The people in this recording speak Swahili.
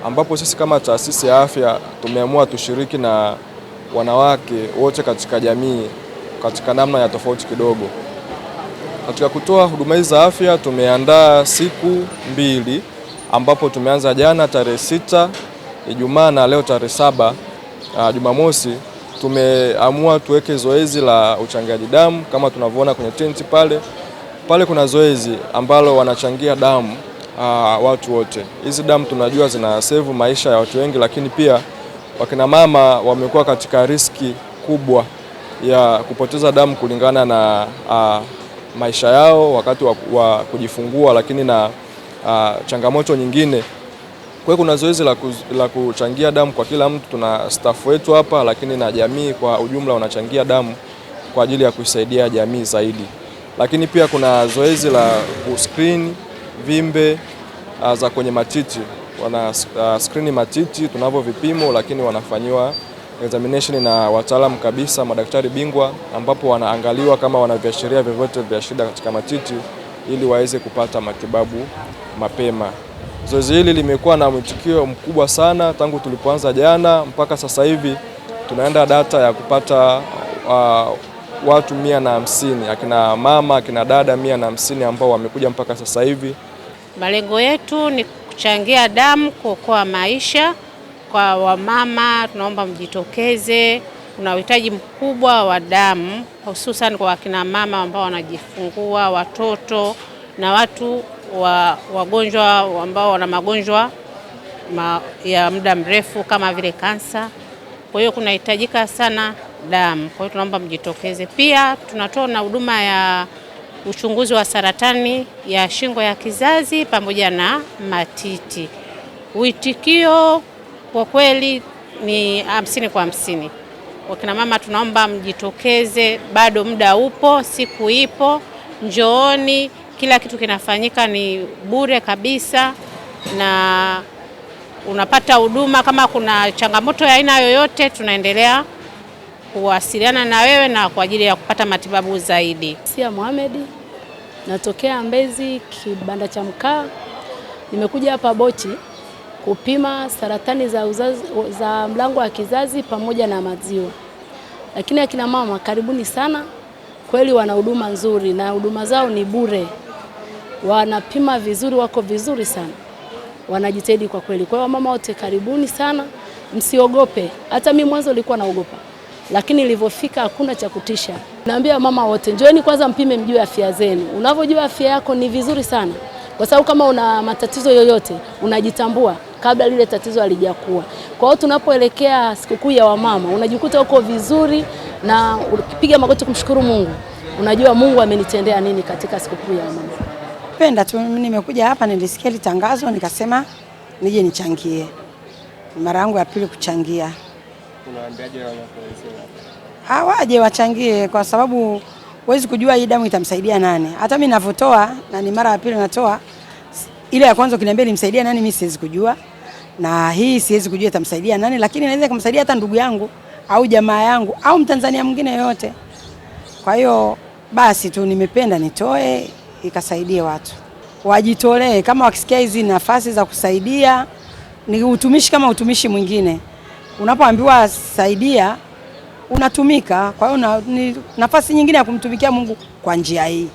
ambapo sisi kama taasisi ya afya tumeamua tushiriki na wanawake wote katika jamii katika namna ya tofauti kidogo. Katika kutoa huduma hizi za afya tumeandaa siku 2 ambapo tumeanza jana tarehe 6 Ijumaa na leo tarehe 7 Jumamosi. Tumeamua tuweke zoezi la uchangiaji damu kama tunavyoona kwenye tenti pale. Pale kuna zoezi ambalo wanachangia damu watu wote. Hizi damu tunajua zina save maisha ya watu wengi, lakini pia wakina mama wamekuwa katika riski kubwa ya kupoteza damu kulingana na maisha yao wakati wa kujifungua, lakini na changamoto nyingine. Kwa hiyo kuna zoezi la kuchangia damu kwa kila mtu. Tuna staff wetu hapa, lakini na jamii kwa ujumla wanachangia damu kwa ajili ya kusaidia jamii zaidi. Lakini pia kuna zoezi la screen vimbe za kwenye matiti. Wana screen matiti, tunavyo vipimo, lakini wanafanyiwa examination na wataalamu kabisa, madaktari bingwa, ambapo wanaangaliwa kama wana viashiria vyovyote vya shida katika matiti ili waweze kupata matibabu mapema. Zoezi hili limekuwa na mwitikio mkubwa sana tangu tulipoanza jana mpaka sasa hivi. Tunaenda data ya kupata watu 150, akina mama, akina dada 150 ambao wamekuja mpaka sasa hivi. Malengo yetu ni kuchangia damu kuokoa maisha. Kwa wamama tunaomba mjitokeze, kuna uhitaji mkubwa wa damu hususan kwa akina mama ambao wanajifungua, watoto na watu wagonjwa ambao wana magonjwa ya muda mrefu kama vile kansa. Kwa hiyo kunahitajika sana damu. Kwa hiyo tunaomba mjitokeze. Pia tunatoa na huduma ya uchunguzi wa saratani ya shingo ya kizazi pamoja na matiti. Uitikio kwa kweli ni 50 kwa 50. Wakina mama tunaomba mjitokeze, bado muda upo, siku ipo, njooni. Kila kitu kinafanyika ni bure kabisa na unapata huduma. Kama kuna changamoto ya aina yoyote, tunaendelea kuwasiliana na wewe na kwa ajili ya kupata matibabu zaidi. Sia Mohamed, natokea Mbezi kibanda cha mkaa. Nimekuja hapa Bochi kupima saratani za mlango wa kizazi pamoja na maziwa. Lakini akina mama karibuni sana, kweli wana huduma nzuri na huduma zao ni bure. Wanapima vizuri, wako vizuri sana. Wanajitahidi kwa kweli. Kwa hiyo mama wote karibuni sana, msiogope. Hata mimi mwanzo nilikuwa naogopa, lakini nilipofika hakuna cha kutisha. Naambia mama wote, njooni kwanza mpime mjue afya zenu. Unavyojua afya yako ni vizuri sana. Kwa sababu kama una matatizo yoyote, unajitambua kabla lile tatizo halijakuwa. Kwa hiyo tunapoelekea sikukuu ya wamama, unajikuta uko vizuri na ukipiga magoti kumshukuru Mungu. Unajua Mungu amenitendea nini katika sikukuu ya wamama. Penda tu nimekuja hapa, nilisikia ile tangazo nikasema nije nichangie. Mara yangu ya pili kuchangia. Unaambiaje wao waje wachangie kwa sababu huwezi kujua hii damu itamsaidia nani. Hata mimi ninavyotoa na ni mara ya pili natoa, ile ya kwanza ukiniambia nimsaidia nani mimi siwezi kujua, na hii siwezi kujua itamsaidia nani, lakini inaweza kumsaidia hata ndugu yangu au jamaa yangu au Mtanzania mwingine yoyote. Kwa hiyo basi tu nimependa nitoe ikasaidie watu. Wajitolee kama wakisikia hizi nafasi za kusaidia, ni utumishi kama utumishi mwingine. Unapoambiwa saidia unatumika. Kwa hiyo ni nafasi nyingine ya kumtumikia Mungu kwa njia hii.